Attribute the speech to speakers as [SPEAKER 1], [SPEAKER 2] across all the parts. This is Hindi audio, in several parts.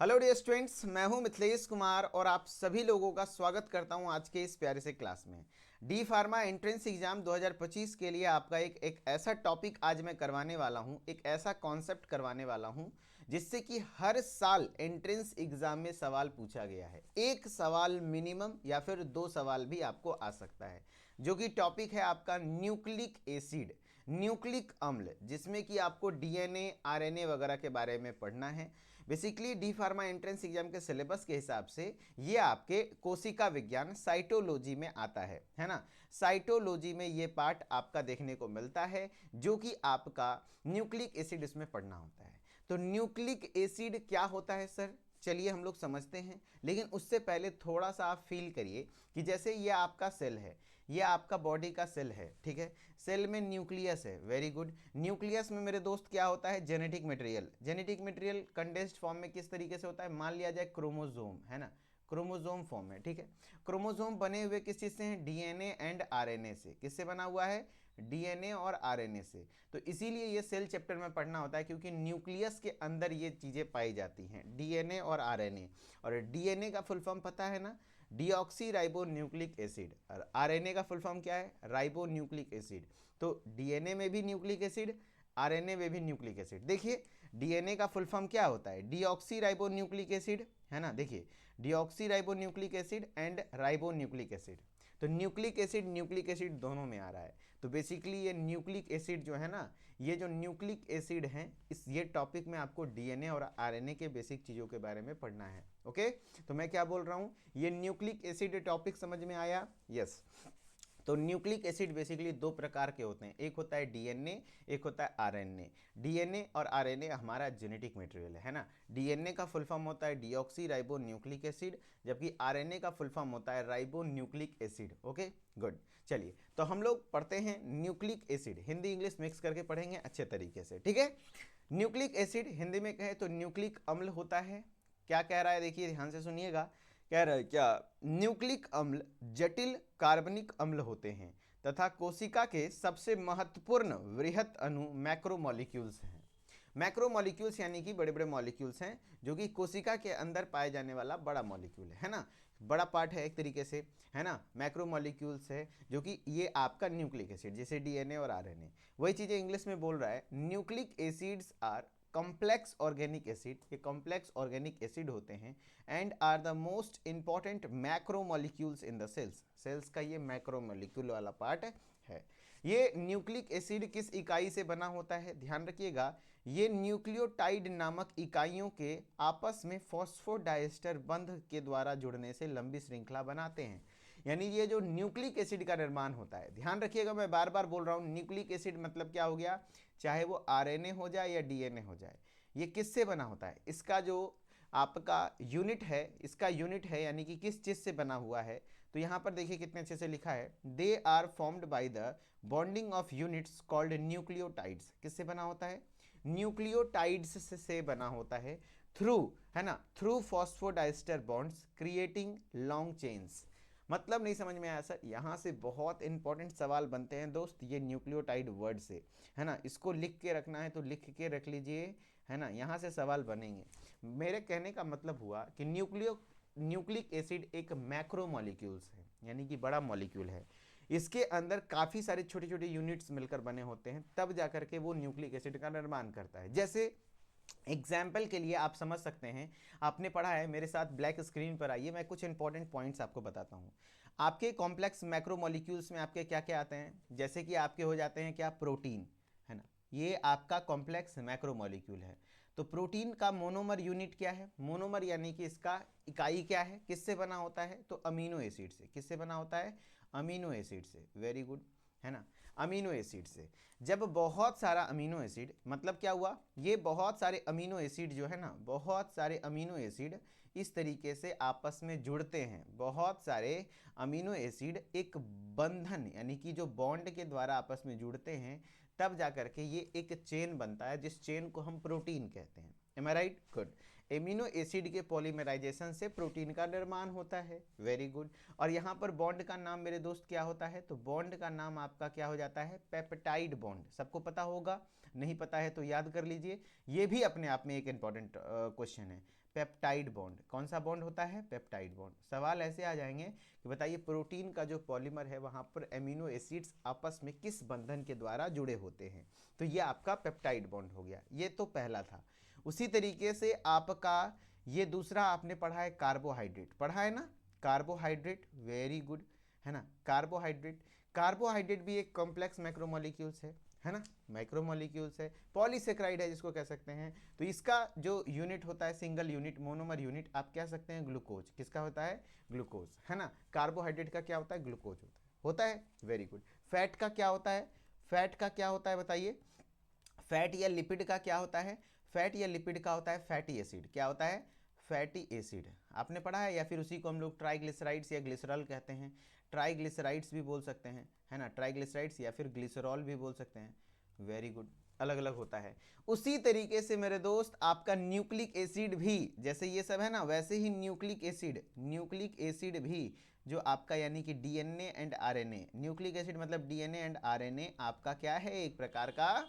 [SPEAKER 1] हेलो डियर स्टूडेंट्स, मैं हूं मिथिलेश कुमार और आप सभी लोगों का स्वागत करता हूं आज के इस प्यारे से क्लास में। डी फार्मा एंट्रेंस एग्जाम 2025 के लिए आपका एक ऐसा टॉपिक आज मैं करवाने वाला हूं, एक ऐसा कॉन्सेप्ट करवाने वाला हूं जिससे कि हर साल एंट्रेंस एग्जाम में सवाल पूछा गया है। एक सवाल मिनिमम या फिर दो सवाल भी आपको आ सकता है, जो कि टॉपिक है आपका न्यूक्लिक एसिड, न्यूक्लिक अम्ल, जिसमें कि आपको डीएनए आरएनए वगैरह के बारे में पढ़ना है। Basically D pharma entrance exam के सिलेबस के हिसाब से ये आपके कोशिका विज्ञान साइटोलॉजी में आता है ना। साइटोलॉजी में ये पार्ट आपका देखने को मिलता है, जो कि आपका न्यूक्लिक एसिड इसमें पढ़ना होता है। तो न्यूक्लिक एसिड क्या होता है सर, चलिए हम लोग समझते हैं। लेकिन उससे पहले थोड़ा सा आप फील करिए कि जैसे ये आपका सेल है, ये आपका बॉडी का सेल है, ठीक है। सेल में न्यूक्लियस है, वेरी गुड। न्यूक्लियस में मेरे दोस्त क्या होता है, genetic material. Genetic material condensed form में किस तरीके से होता है, मान लिया जाए क्रोमोजोम, है ना, क्रोमोजोम फॉर्म में, ठीक है। क्रोमोजोम बने हुए किस चीज से हैं, डीएनए एंड आरएनए से। किससे बना हुआ है, डीएनए और आरएनए से। तो इसीलिए ये सेल चैप्टर में पढ़ना होता है, क्योंकि न्यूक्लियस के अंदर ये चीजें पाई जाती हैं, डीएनए और आरएनए। और डीएनए का फुल फॉर्म पता है ना, डीऑक्सी राइबो न्यूक्लिक एसिड। और आरएनए का फुल फॉर्म क्या है, राइबो न्यूक्लिक एसिड। तो डीएनए में भी न्यूक्लिक एसिड, आरएनए में भी न्यूक्लिक एसिड। देखिए डीएनए का फुल फॉर्म क्या होता है, डीऑक्सी राइबो न्यूक्लिक एसिड, है ना। देखिए deoxy ribo nucleic acid and ribo nucleic acid. तो न्यूक्लिक एसिड दोनों में आ रहा है। तो बेसिकली ये न्यूक्लिक एसिड जो है ना, ये जो न्यूक्लिक एसिड हैं, इस ये टॉपिक में आपको डीएनए और आरएनए के बेसिक चीज़ों के बारे में पढ़ना है। ओके, तो मैं क्या बोल रहा हूँ, ये न्यूक्लिक एसिड टॉपिक समझ में आया, यस। तो न्यूक्लिक एसिड बेसिकली दो प्रकार के होते हैं, एक होता है डीएनए, एक होता है आरएनए। डीएनए और आरएनए हमारा जेनेटिक मटेरियल है ना। डीएनए का फुल फॉर्म होता है डीऑक्सी राइबो न्यूक्लिक एसिड, जबकि आरएनए का फुल फॉर्म होता है ribo nucleic acid. Okay good. चलिए तो हम लोग पढ़ते हैं nucleic acid, Hindi English mix करके पढ़ेंगे अच्छे तरीके से, ठीक है। न्यूक्लिक एसिड हिंदी में कहे तो न्यूक्लिक अम्ल होता है। क्या कह रहा है, देखिए ध्यान से सुनिएगा। कह रहा है क्या, न्यूक्लिक अम्ल जटिल कार्बनिक अम्ल होते हैं तथा कोशिका के सबसे महत्वपूर्ण वृहत अणु मैक्रोमोलिक्यूल्स हैं। मैक्रोमोलिक्यूल्स यानी कि बड़े बड़े मॉलिक्यूल्स हैं, जो कि कोशिका के अंदर पाए जाने वाला बड़ा मॉलिक्यूल है ना, बड़ा पार्ट है एक तरीके से, है ना। मैक्रोमोलिक्यूल्स है, जो कि ये आपका न्यूक्लिक एसिड, जैसे डीएनए और आरएनए। वही चीज़ें इंग्लिश में बोल रहा है, nucleic acids are complex organic acid, ये कॉम्प्लेक्स ऑर्गेनिक एसिड होते हैं, and are the most important macromolecules in the cells. Cells का ये मैक्रोमोलिक्यूल वाला पार्ट है। ये न्यूक्लिक एसिड किस इकाई से बना होता है, ध्यान रखिएगा, ये न्यूक्लियोटाइड नामक इकाइयों के आपस में फॉस्फोडाइस्टर बंध के द्वारा जुड़ने से लंबी श्रृंखला बनाते हैं। यानी ये जो न्यूक्लिक एसिड का निर्माण होता है, ध्यान रखिएगा, मैं बार बार बोल रहा हूँ, न्यूक्लिक एसिड मतलब क्या हो गया, चाहे वो आरएनए हो जाए या डीएनए हो जाए, ये किससे बना होता है, इसका जो आपका यूनिट है, इसका यूनिट है, यानी कि किस चीज़ से बना हुआ है। तो यहाँ पर देखिए कितने अच्छे से लिखा है, they are formed by the bonding of units called nucleotides. किससे बना होता है, न्यूक्लियोटाइड्स से बना होता है, थ्रू, है ना, through phosphodiester bonds creating long chains. मतलब नहीं समझ में आया सर, यहाँ से बहुत इंपॉर्टेंट सवाल बनते हैं दोस्त, ये न्यूक्लियोटाइड वर्ड से, है ना। इसको लिख के रखना है तो लिख के रख लीजिए, है ना, यहाँ से सवाल बनेंगे। मेरे कहने का मतलब हुआ कि न्यूक्लिक एसिड एक मैक्रो मॉलिक्यूल्स है, यानी कि बड़ा मॉलिक्यूल है। इसके अंदर काफ़ी सारे छोटे छोटे यूनिट्स मिलकर बने होते हैं, तब जाकर के वो न्यूक्लिक एसिड का निर्माण करता है। जैसे एग्जाम्पल के लिए आप समझ सकते हैं, आपने पढ़ा है, मेरे साथ ब्लैक स्क्रीन पर आइए, मैं कुछ इंपॉर्टेंट पॉइंट्स आपको बताता हूँ। आपके कॉम्प्लेक्स मैक्रोमोलिक्यूल्स में आपके क्या क्या आते हैं, जैसे कि आपके हो जाते हैं क्या, प्रोटीन, है ना, ये आपका कॉम्प्लेक्स मैक्रोमोलिक्यूल है। तो प्रोटीन का मोनोमर यूनिट क्या है, मोनोमर यानी कि इसका इकाई क्या है, किससे बना होता है, तो अमीनो एसिड से। किससे बना होता है, अमीनो एसिड से, वेरी गुड, है ना, अमीनो एसिड से। जब बहुत सारा अमीनो एसिड, मतलब क्या हुआ, ये बहुत सारे अमीनो एसिड जो है ना, बहुत सारे अमीनो एसिड इस तरीके से आपस में जुड़ते हैं, बहुत सारे अमीनो एसिड एक बंधन यानी कि जो बॉन्ड के द्वारा आपस में जुड़ते हैं, तब जाकर के ये एक चेन बनता है, जिस चेन को हम प्रोटीन कहते हैं। एम आई राइट, गुड। एमिनो एसिड के पॉलीमराइजेशन से प्रोटीन का निर्माण होता है। Very good. और यहाँ पर बॉन्ड का नाम मेरे दोस्त क्या होता है, तो बॉन्ड का नाम आपका क्या हो जाता है, पेप्टाइड बॉन्ड। सबको पता होगा, नहीं पता है तो याद कर लीजिए, ये भी अपने आप में एक इंपॉर्टेंट क्वेश्चन है। पेप्टाइड बॉन्ड, कौन सा बॉन्ड होता है, पेप्टाइड बॉन्ड। सवाल ऐसे आ जाएंगे कि बताइए प्रोटीन का जो पॉलीमर है वहाँ पर एमिनो एसिड्स आपस में किस बंधन के द्वारा जुड़े होते हैं, तो ये आपका पेप्टाइड बॉन्ड हो गया। ये तो पहला था। उसी तरीके से आपका ये दूसरा आपने पढ़ा है कार्बोहाइड्रेट, पढ़ा है ना, कार्बोहाइड्रेट। वेरी गुड, है ना, कार्बोहाइड्रेट। कार्बोहाइड्रेट भी एक कॉम्प्लेक्स मैक्रोमोलिक्यूल्स है ना, माइक्रोमोलिक्यूल्स है, पॉलीसेक्राइड है जिसको कह सकते हैं। तो इसका जो यूनिट होता है, सिंगल यूनिट, मोनोमर यूनिट, आप कह सकते हैं ग्लूकोज। किसका होता है, ग्लूकोज, है ना। कार्बोहाइड्रेट का क्या होता है, ग्लूकोज होता है। Very good. फैट का क्या होता है, फैट का क्या होता है बताइए, फैट या लिपिड का क्या होता है, फैट या लिपिड का होता है फैटी एसिड। क्या होता है, फैटी एसिड। आपने पढ़ा है, या फिर उसी को हम लोग ट्राइग्लिसराइड्स या ग्लिसरॉल कहते हैं, ट्राइग्लिसराइड्स भी बोल सकते हैं, है ना, ट्राइग्लिसराइड्स या फिर ग्लिसरॉल भी बोल सकते हैं। वेरी गुड, अलग अलग होता है। उसी तरीके से मेरे दोस्त आपका न्यूक्लिक एसिड भी, जैसे ये सब है ना, वैसे ही न्यूक्लिक एसिड भी जो आपका यानी कि DNA and RNA, nucleic acid मतलब डीएनए एंड आरएनए आपका क्या है, एक प्रकार का,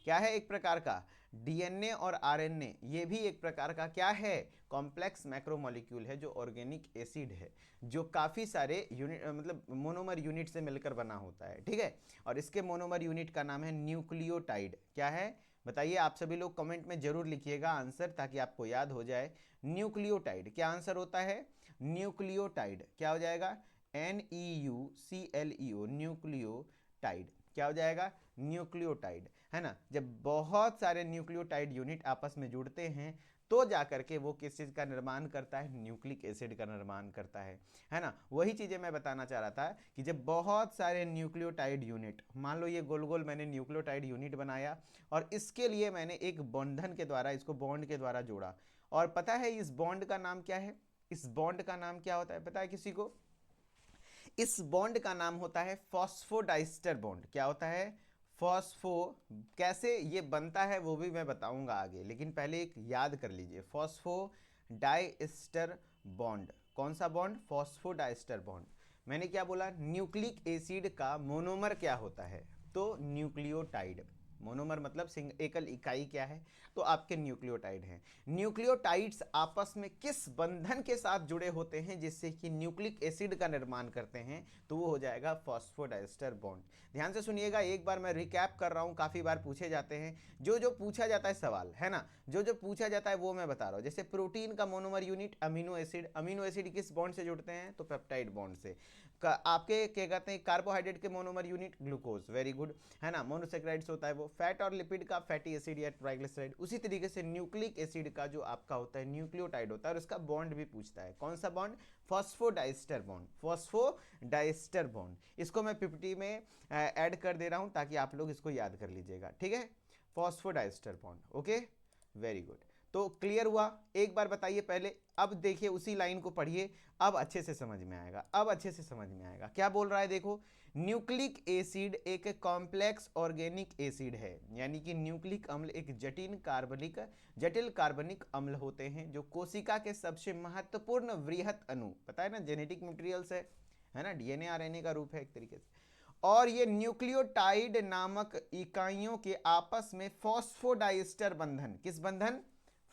[SPEAKER 1] क्या है, एक प्रकार का डीएनए और आरएनए, ये भी एक प्रकार का क्या है, कॉम्प्लेक्स मैक्रोमोलिक्यूल है, जो ऑर्गेनिक एसिड है, जो काफ़ी सारे यूनिट मतलब मोनोमर यूनिट से मिलकर बना होता है, ठीक है। और इसके मोनोमर यूनिट का नाम है न्यूक्लियोटाइड। क्या है बताइए, आप सभी लोग कमेंट में जरूर लिखिएगा आंसर, ताकि आपको याद हो जाए। न्यूक्लियोटाइड क्या आंसर होता है, न्यूक्लियोटाइड क्या हो जाएगा, NEUCLEO, न्यूक्लियोटाइड क्या हो जाएगा, न्यूक्लियोटाइड, है ना। जब बहुत सारे न्यूक्लियोटाइड यूनिट आपस में जुड़ते हैं तो जाकर के वो किस चीज़ का निर्माण करता है, न्यूक्लिक एसिड का निर्माण करता है ना। वही चीज़ें मैं बताना चाह रहा था कि जब बहुत सारे न्यूक्लियोटाइड यूनिट, मान लो ये गोल गोल मैंने न्यूक्लियोटाइड यूनिट बनाया और इसके लिए मैंने एक बंधन के द्वारा, इसको बॉन्ड के द्वारा जोड़ा, और पता है इस बॉन्ड का नाम क्या है, इस बॉन्ड का नाम क्या होता है, पता है किसी को, इस बॉन्ड का नाम होता है फॉस्फोडाइस्टर बॉन्ड। क्या होता है, फॉस्फो, कैसे ये बनता है वो भी मैं बताऊंगा आगे, लेकिन पहले एक याद कर लीजिए, फॉस्फोडाइस्टर बॉन्ड। कौन सा बॉन्ड, फॉस्फोडाइस्टर बॉन्ड। मैंने क्या बोला, न्यूक्लिक एसिड का मोनोमर क्या होता है, तो न्यूक्लियोटाइड। मोनोमर मतलब एकल इकाई क्या है, तो आपके न्यूक्लियोटाइड हैं। न्यूक्लियोटाइड्स आपस में किस बंधन के साथ जुड़े होते हैं जिससे कि न्यूक्लिक एसिड का निर्माण करते हैं, तो वो हो जाएगा फॉस्फोडाइस्टर बॉन्ड। ध्यान से सुनिएगा, एक बार मैं रिकैप कर रहा हूँ, काफ़ी बार पूछे जाते हैं, जो जो पूछा जाता है सवाल, है ना, जो जो पूछा जाता है वो मैं बता रहा हूँ। जैसे प्रोटीन का monomer unit amino acid, amino acid किस बॉन्ड से जुड़ते हैं, तो पेप्टाइड बॉन्ड से। आपके क्या कहते हैं, कार्बोहाइड्रेट के monomer unit glucose, very good, है ना, मोनोसेक्राइड्स होता है वो। फैट और लिपिड का फैटी एसिड या ट्राइग्लिसराइड। उसी तरीके से न्यूक्लिक एसिड का जो आपका होता है न्यूक्लियोटाइड होता है, और उसका बॉन्ड भी पूछता है, कौन सा bond, phosphodiester bond, phosphodiester bond. इसको मैं पीपीटी में ऐड कर दे रहा हूं ताकि आप लोग इसको याद कर लीजिएगा, ठीक है, phosphodiester bond. Okay, very good. तो क्लियर हुआ, एक बार बताइए पहले, अब देखिए उसी लाइन को पढ़िए, अब अच्छे से समझ में आएगा, अब अच्छे से समझ में आएगा। क्या बोल रहा है देखो, न्यूक्लिक एसिड एक कॉम्प्लेक्स ऑर्गेनिक एसिड है, यानी कि न्यूक्लिक अम्ल एक जटिल कार्बनिक अम्ल होते हैं, जो कोशिका के सबसे महत्वपूर्ण वृहत अणु, पता है ना, जेनेटिक मटेरियल्स है ना, डीएनए आरएनए का रूप है एक तरीके से। और ये न्यूक्लियोटाइड नामक इकाइयों के आपस में फॉस्फोडाइस्टर बंधन, किस बंधन,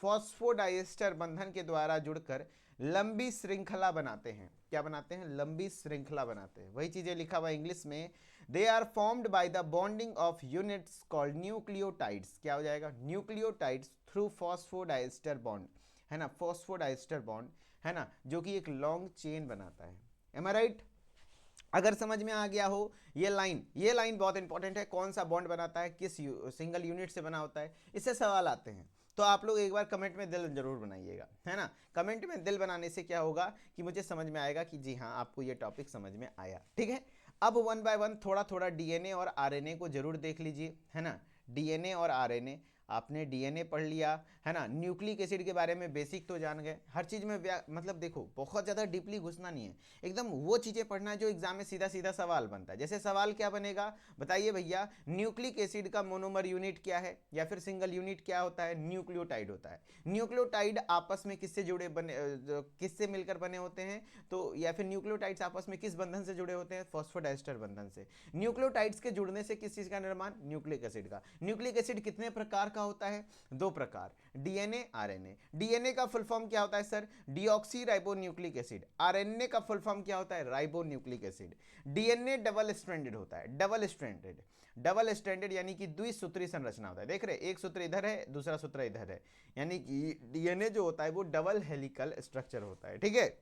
[SPEAKER 1] फॉस्फोडाइस्टर बंधन के द्वारा जुड़कर लंबी श्रृंखला बनाते हैं। क्या बनाते हैं, लंबी श्रृंखला बनाते हैं। वही चीजें लिखा हुआ इंग्लिश में, they are formed by the bonding of units called nucleotides. क्या हो जाएगा, न्यूक्लियोटाइड्स थ्रू फॉस्फोडाइस्टर बॉन्ड, है ना, फॉस्फोडाइस्टर बॉन्ड, है ना, जो कि एक लॉन्ग चेन बनाता है। एम आई राइट? अगर समझ में आ गया हो, ये लाइन बहुत इंपॉर्टेंट है, कौन सा बॉन्ड बनाता है, किस सिंगल यूनिट से बना होता है, इससे सवाल आते हैं। तो आप लोग एक बार कमेंट में दिल जरूर बनाइएगा, है ना। कमेंट में दिल बनाने से क्या होगा कि मुझे समझ में आएगा कि जी हाँ, आपको ये टॉपिक समझ में आया, ठीक है। अब वन बाय वन थोड़ा थोड़ा डीएनए और आरएनए को जरूर देख लीजिए, है ना, डीएनए और आरएनए। आपने डीएनए पढ़ लिया, है ना, न्यूक्लिक एसिड के बारे में बेसिक तो जान गए, हर चीज़ में मतलब देखो बहुत ज़्यादा डीपली घुसना नहीं है, एकदम वो चीज़ें पढ़ना है जो एग्जाम में सीधा सीधा सवाल बनता है। जैसे सवाल क्या बनेगा, बताइए भैया, न्यूक्लिक एसिड का मोनोमर यूनिट क्या है, या फिर सिंगल यूनिट क्या होता है, न्यूक्लियोटाइड होता है। न्यूक्लियोटाइड आपस में किससे जुड़े बने, किससे मिलकर बने होते हैं, तो या फिर न्यूक्लियोटाइड्स आपस में किस बंधन से जुड़े होते हैं, फॉस्फोडाइस्टर बंधन से। न्यूक्लियोटाइड्स के जुड़ने से किस चीज का निर्माण, न्यूक्लिक एसिड का। न्यूक्लिक एसिड कितने प्रकार का होता है, दो प्रकार, डीएनए आरएनए। डीएनए का फुल फॉर्म क्या होता है sir, deoxy ribo nucleic acid. RNA का फुल फॉर्म क्या होता है, ribo nucleic acid. DNA double stranded होता है, डबल स्ट्रैंडेड, डबल स्ट्रैंडेड यानी कि द्विसूत्री संरचना होता है। देख रहे, एक सूत्र इधर है, दूसरा सूत्र इधर है, यानी कि डीएनए जो होता है वो डबल हेलिकल स्ट्रक्चर होता है, ठीक है।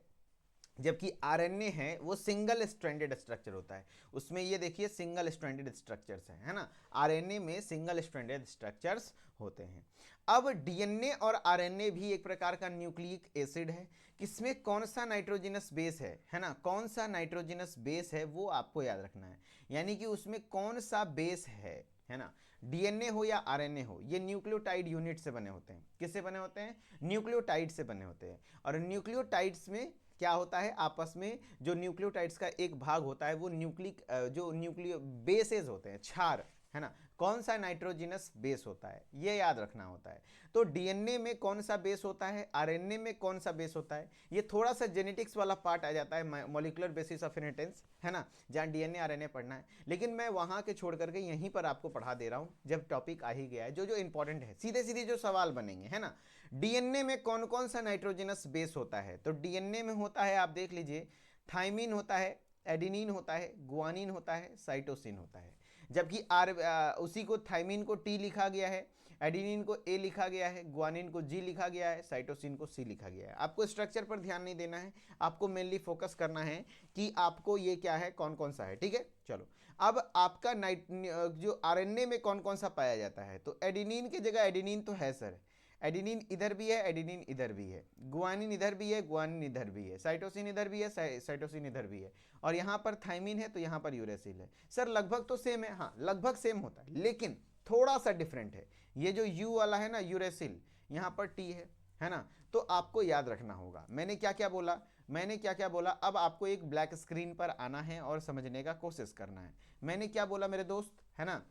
[SPEAKER 1] जबकि आरएनए है वो सिंगल स्ट्रैंडेड स्ट्रक्चर होता है, उसमें ये देखिए सिंगल स्ट्रैंडेड स्ट्रक्चर्स है ना, आरएनए में सिंगल स्ट्रैंडेड स्ट्रक्चर्स होते हैं। अब डीएनए और आरएनए भी एक प्रकार का न्यूक्लिक एसिड है, किसमें कौन सा नाइट्रोजनस बेस है ना, कौन सा नाइट्रोजनस बेस है वो आपको याद रखना है, यानी कि उसमें कौन सा बेस है ना। डीएनए हो या आरएनए हो, ये न्यूक्लियोटाइड यूनिट से बने होते हैं, किससे बने होते हैं, न्यूक्लियोटाइड से बने होते हैं। और न्यूक्लियोटाइड्स में क्या होता है, आपस में जो न्यूक्लियोटाइड्स का एक भाग होता है वो जो न्यूक्लियो बेसेस होते हैं, क्षार, है ना, कौन सा नाइट्रोजनस बेस होता है ये याद रखना होता है। तो डीएनए में कौन सा बेस होता है, आरएनए में कौन सा बेस होता है, ये थोड़ा सा जेनेटिक्स वाला पार्ट आ जाता है, मॉलिक्यूलर बेसिस ऑफ इनहेरिटेंस, है ना, जहाँ डीएनए आरएनए पढ़ना है। लेकिन मैं वहाँ के छोड़ करके यहीं पर आपको पढ़ा दे रहा हूँ, जब टॉपिक आ ही गया है, जो जो इंपॉर्टेंट है, सीधे सीधे जो सवाल बनेंगे, है ना। डीएनए में कौन कौन सा नाइट्रोजनस बेस होता है, तो डीएनए में होता है, आप देख लीजिए, थाइमिन होता है, एडेनिन होता है, गुआनिन होता है, साइटोसिन होता है। जबकि उसी को थाइमिन को टी लिखा गया है, एडेनिन को ए लिखा गया है, गुआनिन को जी लिखा गया है, साइटोसिन को सी लिखा गया है। आपको स्ट्रक्चर पर ध्यान नहीं देना है, आपको मेनली फोकस करना है कि आपको ये क्या है, कौन कौन सा है, ठीक है। चलो, अब आपका जो आरएनए में कौन कौन सा पाया जाता है, तो एडेनिन की जगह एडेनिन तो है सर, एडेनिन इधर भी है, एडेनिन इधर भी है, गुआनिन इधर भी है, गुआनिन इधर भी है, साइटोसिन इधर भी है, साइटोसिन इधर भी है, और यहाँ पर थाइमिन है तो यहाँ पर यूरेसिल है। सर लगभग तो सेम है, हाँ लगभग सेम होता है, लेकिन थोड़ा सा डिफरेंट है। ये जो यू वाला है ना, यूरेसिल, यहाँ पर टी है ना, तो आपको याद रखना होगा मैंने क्या क्या बोला, मैंने क्या क्या बोला। अब आपको एक ब्लैक स्क्रीन पर आना है और समझने का कोशिश करना है। मैंने क्या बोला मेरे दोस्त, है ना,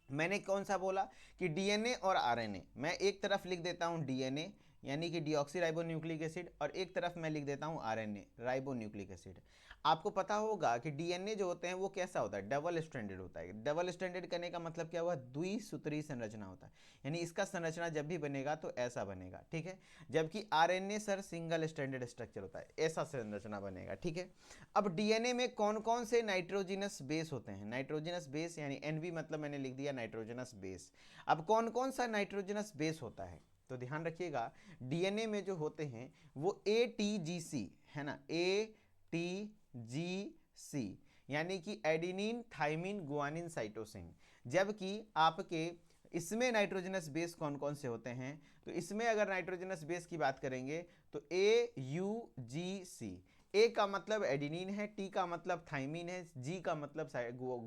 [SPEAKER 1] मैंने कौन सा बोला कि डीएनए और आरएनए, मैं एक तरफ लिख देता हूं डीएनए यानी कि डीऑक्सी राइबो न्यूक्लिक एसिड, और एक तरफ मैं लिख देता हूं आरएनए राइबो न्यूक्लिक एसिड। आपको पता होगा कि डीएनए जो होते हैं वो कैसा होता है, डबल स्ट्रैंडेड होता है। डबल स्ट्रैंडेड करने का मतलब क्या हुआ, द्विसूत्री संरचना होता है, यानी इसका संरचना जब भी बनेगा तो ऐसा बनेगा, ठीक है। जबकि RNA sir single stranded structure होता है, ऐसा संरचना बनेगा, ठीक है। अब डीएनए में कौन कौन से नाइट्रोजनस बेस होते हैं, नाइट्रोजनस बेस यानी एनबी मतलब मैंने लिख दिया नाइट्रोजनस बेस। अब कौन कौन सा नाइट्रोजनस बेस होता है, तो ध्यान रखिएगा, डीएनए में जो होते हैं वो एटीजीसी, है ना, एटीजीसी यानी कि एडेनिन थाइमिन गुआनिन साइटोसिन। जबकि आपके इसमें नाइट्रोजनस बेस कौन कौन से होते हैं, तो इसमें अगर नाइट्रोजनस बेस की बात करेंगे तो AUGC, ए का मतलब एडिनिन है, टी का मतलब थाइमिन है, जी का मतलब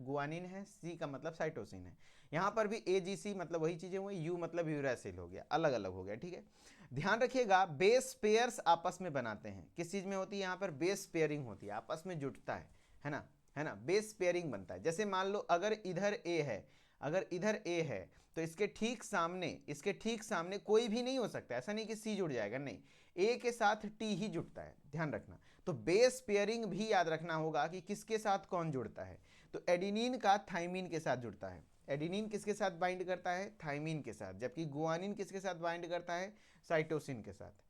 [SPEAKER 1] गुआनिन है, सी का मतलब साइटोसिन है। यहाँ पर भी AGC मतलब वही चीजें हुई, यू मतलब यूरासिल हो गया, अलग अलग हो गया, ठीक है। ध्यान रखिएगा, बेस पेयर्स आपस में बनाते हैं, किस चीज में होती है, यहाँ पर बेस पेयरिंग होती है, आपस में जुटता है ना, है ना, बेस पेयरिंग बनता है। जैसे मान लो अगर इधर ए है, अगर इधर ए है तो इसके ठीक सामने कोई भी नहीं हो सकता, ऐसा नहीं कि सी जुड़ जाएगा, नहीं, ए के साथ टी ही जुटता है, ध्यान रखना। तो बेस पेयरिंग भी याद रखना होगा कि किसके साथ कौन जुड़ता है, तो एडिनिन का थाइमिन के साथ जुड़ता है, एडिनिन किसके साथ बाइंड करता है, थाइमिन के साथ। जबकि गुआनिन किसके साथ बाइंड करता है, साइटोसिन के साथ।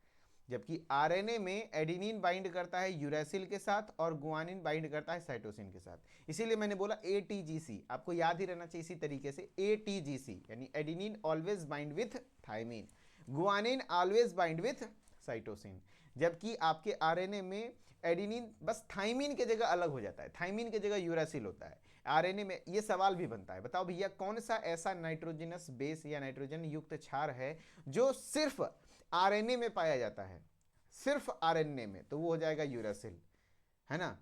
[SPEAKER 1] जबकि आरएनए में एडिनिन बाइंड करता है यूरेसिल के साथ और गुआनिन बाइंड करता है साइटोसिन के साथ। इसीलिए मैंने बोला एटीजीसी, आपको याद ही रहना चाहिए इसी तरीके से, एटीजीसी यानी adenine always bind with thymine, guanine always bind with cytosine. जबकि आपके आरएनए में एडिनिन बस थाइमिन के जगह अलग हो जाता है, थाइमिन के जगह यूरेसिल होता है। आरएनए में ये सवाल भी बनता है, बताओ भैया कौन सा ऐसा नाइट्रोजनस बेस या नाइट्रोजन युक्त क्षार है जो सिर्फ आरएनए में पाया जाता है, सिर्फ आरएनए में, तो वो हो जाएगा यूरासिल, है ना।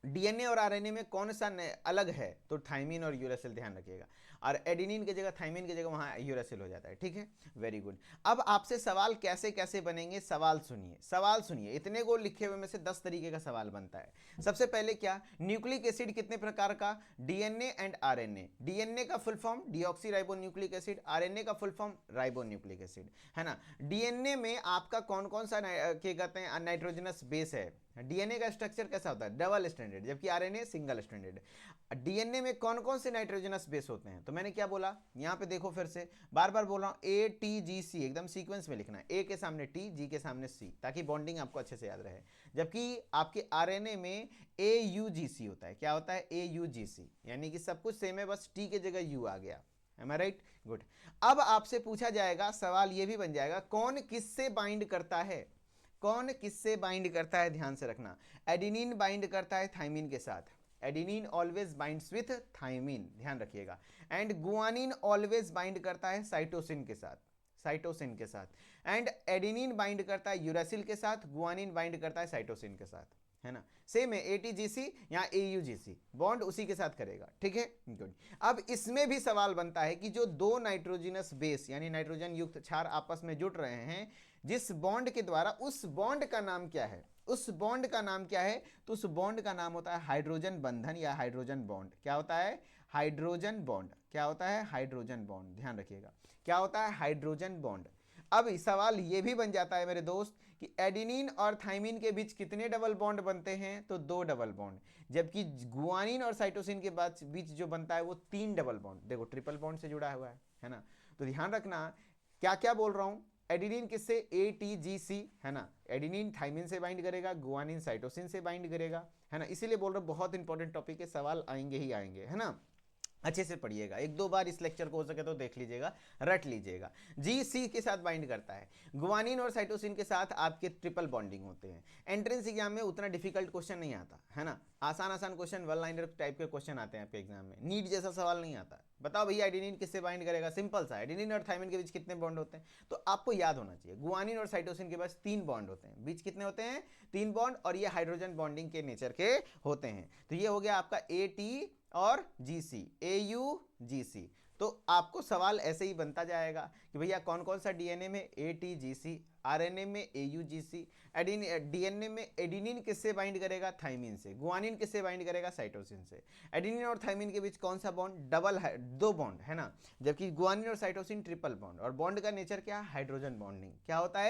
[SPEAKER 1] डीएनए और आरएनए में कौन सा अलग है, तो थाइमिन और यूरासिल, ध्यान रखिएगा। और एडिनिन की जगह थाइमिन की जगह वहाँ यूरासिल हो जाता है। ठीक है, वेरी गुड। अब आपसे सवाल कैसे कैसे बनेंगे, सवाल सुनिए, सवाल सुनिए। इतने गोल लिखे हुए में से 10 तरीके का सवाल बनता है। सबसे पहले क्या, न्यूक्लिक एसिड कितने प्रकार का, डीएनए एंड आरएनए। डीएनए का full form deoxy ribo nucleic acid, RNA का full form ribo nucleic acid, है ना। डीएनए में आपका कौन कौन सा क्या कहते हैं नाइट्रोजनस बेस है। डीएनए का स्ट्रक्चर कैसा होता है, डबल स्ट्रैंडेड, जबकि आरएनए सिंगल स्ट्रैंडेड। डीएनए में कौन कौन से नाइट्रोजनस बेस होते हैं, तो मैंने क्या बोला, यहां पे देखो फिर से बार बार बोल रहा हूं, ए टी जी सी, एकदम सीक्वेंस में लिखना है, ए के सामने टी, जी के सामने सी, ताकि बॉन्डिंग आपको अच्छे से याद रहे। जबकि आपके आरएनए में ए यू जी सी होता है। क्या होता है, ए यू जी सी, यानी कि सब कुछ सेम है, बस टी के जगह यू आ गया। Am I right? गुड। अब आपसे पूछा जाएगा, सवाल ये भी बन जाएगा, कौन किससे बाइंड करता है, कौन किससे बाइंड करता है, ध्यान से रखना। एडिनिन बाइंड करता है थाइमिन के साथ, adenine always binds with thymine, ध्यान रखिएगा। एंड गुआनिन ऑलवेज बाइंड करता है साइटोसिन के साथ, साइटोसिन के साथ। एंड एडिनिन बाइंड करता है यूरासिल के साथ, गुआनिन बाइंड करता है साइटोसिन के साथ, है ना। सेम है, एटीजीसी या एयूजीसी, बॉन्ड उसी के साथ करेगा। ठीक है, गुड। अब इसमें भी सवाल बनता है कि जो दो नाइट्रोजनस बेस यानी नाइट्रोजन युक्त क्षार आपस में जुड़ रहे हैं जिस बॉन्ड के द्वारा, उस बॉन्ड का नाम क्या है, उस बॉन्ड का नाम क्या है, तो उस बॉन्ड का नाम होता है हाइड्रोजन बंधन या हाइड्रोजन बॉन्ड। क्या होता है, हाइड्रोजन बॉन्ड। क्या होता है, हाइड्रोजन बॉन्ड, ध्यान रखिएगा, क्या होता है, हाइड्रोजन बॉन्ड। अब सवाल ये भी बन जाता है मेरे दोस्त कि एडिनिन और थाइमिन के बीच कितने डबल बॉन्ड बनते हैं, तो 2 डबल बॉन्ड। जबकि गुआनिन और साइटोसिन के बीच जो बनता है वो 3 डबल बॉन्ड। देखो ट्रिपल बॉन्ड से जुड़ा हुआ है ना। तो ध्यान रखना क्या क्या बोल रहा हूं, एडिनिन किससे, ए टी जी सी, है ना। एडिनिन थाइमिन से बाइंड करेगा, गुआनिन साइटोसिन से बाइंड करेगा, है ना। इसीलिए बोल रहा हूं बहुत इंपॉर्टेंट टॉपिक है, सवाल आएंगे ही आएंगे, है ना। अच्छे से पढ़िएगा, 1-2 बार इस लेक्चर को हो सके तो देख लीजिएगा, रट लीजिएगा। जी सी के साथ बाइंड करता है, गुआनिन और साइटोसिन के साथ आपके ट्रिपल बॉन्डिंग होते हैं। एंट्रेंस एग्जाम में उतना डिफिकल्ट क्वेश्चन नहीं आता, है ना। आसान आसान क्वेश्चन, वन लाइनर टाइप के क्वेश्चन आते हैं आपके एग्जाम में, नीट जैसा सवाल नहीं आता। बताओ भैया एडिनिन किससे बाइंड करेगा, सिंपल सा, एडिनिन और थाइमिन के बीच कितने बॉन्ड होते हैं, तो आपको याद होना चाहिए। गुआनिन और साइटोसिन के पास 3 बॉन्ड होते हैं, बीच कितने होते हैं, 3 बॉन्ड, और ये हाइड्रोजन बॉन्डिंग के नेचर के होते हैं। तो ये हो गया आपका ए टी और जीसी, एयू जीसी। तो आपको सवाल ऐसे ही बनता जाएगा कि भैया कौन कौन सा डीएनए में, A T G C, RNA में एयू जी सी, डीएनए में एडिनिन किससे बाइंड करेगा, थाइमिन से, गुआनिन किससे बाइंड करेगा, साइटोसिन से। एडिनिन और थाइमिन के बीच कौन सा बॉन्ड, डबल है, 2 बॉन्ड, है ना। जबकि गुआनिन और साइटोसिन ट्रिपल बॉन्ड, और बॉन्ड का नेचर क्या, हाइड्रोजन बॉन्डिंग। क्या होता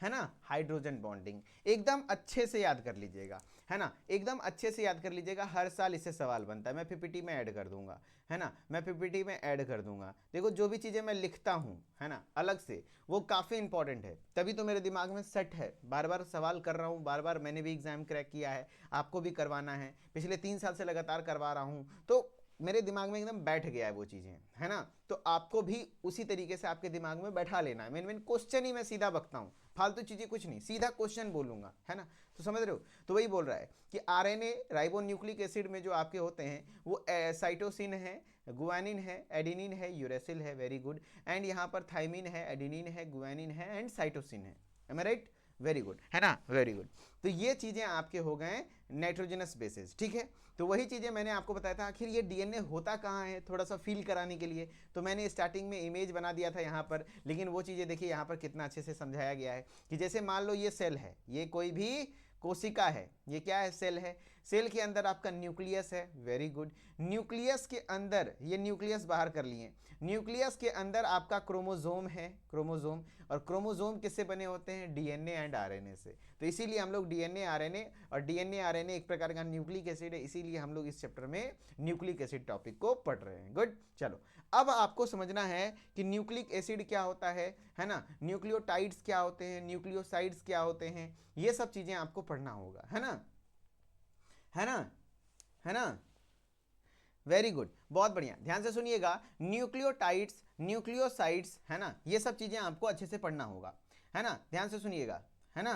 [SPEAKER 1] है ना, हाइड्रोजन बॉन्डिंग। एकदम अच्छे से याद कर लीजिएगा, है ना, एकदम अच्छे से याद कर लीजिएगा, हर साल इससे सवाल बनता है। मैं पीपीटी में ऐड कर दूंगा, है ना, मैं पीपीटी में ऐड कर दूंगा। देखो जो भी चीज़ें मैं लिखता हूँ, है ना, अलग से, वो काफ़ी इंपॉर्टेंट है, तभी तो मेरे दिमाग में सेट है। बार बार सवाल कर रहा हूँ, बार बार मैंने भी एग्जाम क्रैक किया है, आपको भी करवाना है, पिछले 3 साल से लगातार करवा रहा हूँ, तो मेरे दिमाग में एकदम बैठ गया है वो चीज़ें, है ना। तो आपको भी उसी तरीके से आपके दिमाग में बैठा लेना है। मेन क्वेश्चन ही मैं सीधा बकता हूँ, फालतू चीज़ें कुछ नहीं, सीधा क्वेश्चन बोलूंगा, है ना। तो समझ रहे हो, तो वही बोल रहा है कि आरएनए राइबो न्यूक्लिक एसिड में जो आपके होते हैं वो साइटोसिन है, गुआनिन है, एडिनिन है, यूरेसिल है, वेरी गुड। एंड यहाँ पर थाइमिन है, एडिनिन है, गुआनिन है, एंड साइटोसिन है। एम आई राइट, वेरी गुड, है ना, वेरी गुड। तो ये चीज़ें आपके हो गए नाइट्रोजनस बेसिस, ठीक है। तो वही चीज़ें मैंने आपको बताया था, आखिर ये डीएनए होता कहाँ है, थोड़ा सा फील कराने के लिए तो मैंने स्टार्टिंग में इमेज बना दिया था यहाँ पर। लेकिन वो चीज़ें देखिए यहाँ पर कितना अच्छे से समझाया गया है कि जैसे मान लो ये सेल है, ये कोई भी कोशिका है, ये क्या है, सेल है। सेल के अंदर आपका न्यूक्लियस है, वेरी गुड। न्यूक्लियस के अंदर, ये न्यूक्लियस बाहर कर लिए, न्यूक्लियस के अंदर आपका क्रोमोजोम है, क्रोमोजोम। और क्रोमोजोम किससे बने होते हैं, डीएनए एंड आरएनए से। तो इसीलिए हम लोग डीएनए आरएनए, और डीएनए आरएनए एक प्रकार का न्यूक्लिक एसिड है, इसीलिए हम लोग इस चैप्टर में न्यूक्लिक एसिड टॉपिक को पढ़ रहे हैं। गुड, चलो अब आपको समझना है कि न्यूक्लिक एसिड क्या होता है ना, न्यूक्लियोटाइड्स क्या होते हैं, न्यूक्लियोसाइड्स क्या होते हैं, ये सब चीजें आपको पढ़ना होगा, है ना, है ना, है ना। वेरी गुड, बहुत बढ़िया, ध्यान से सुनिएगा। न्यूक्लियोटाइड्स, न्यूक्लियोसाइड्स, है ना, ये सब चीजें आपको अच्छे से पढ़ना होगा, है ना, ध्यान से सुनिएगा, है ना,